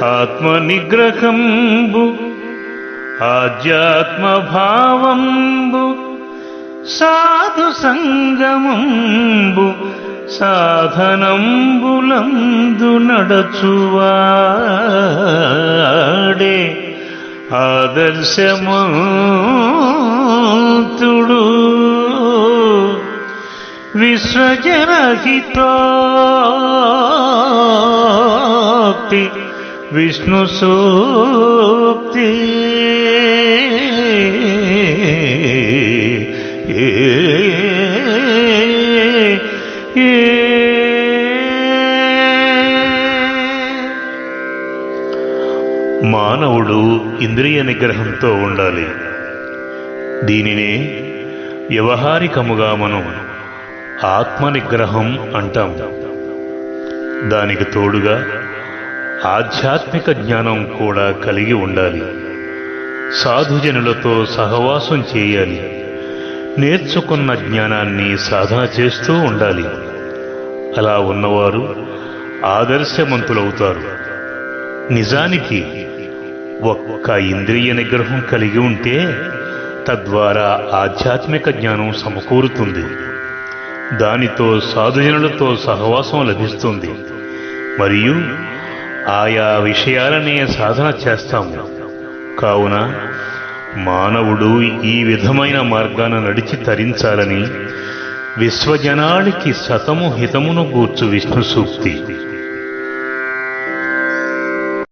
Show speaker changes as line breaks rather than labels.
ఆత్మనిగ్రహంబు ఆధ్యాత్మభావంబు సాధు సంగమంబు సాధనంబులందు నడచువాడే ఆదర్శమంతుడు. విశ్వజనహితోక్తి విష్ణు సూక్తి మానవుడు ఇంద్రియ నిగ్రహంతో ఉండాలి. దీనినే వ్యవహారికముగా మనం ఆత్మనిగ్రహం అంటాం. దానికి తోడుగా ఆధ్యాత్మిక జ్ఞానం కూడా కలిగి ఉండాలి. సాధుజనులతో సహవాసం చేయాలి. నేర్చుకున్న జ్ఞానాన్ని సాధన చేస్తూ ఉండాలి. అలా ఉన్నవారు ఆదర్శవంతులవుతారు. నిజానికి ఒక్క ఇంద్రియ నిగ్రహం కలిగి ఉంటే తద్వారా ఆధ్యాత్మిక జ్ఞానం సమకూరుతుంది. దానితో సాధుజనులతో సహవాసం లభిస్తుంది. మరియు ఆయా విషయాలనే సాధన చేస్తాము. కావున మానవుడు ఈ విధమైన మార్గాన నడిచి తరించాలని విశ్వజనాళికి సతము హితమును గూర్చు విష్ణు సూక్తి.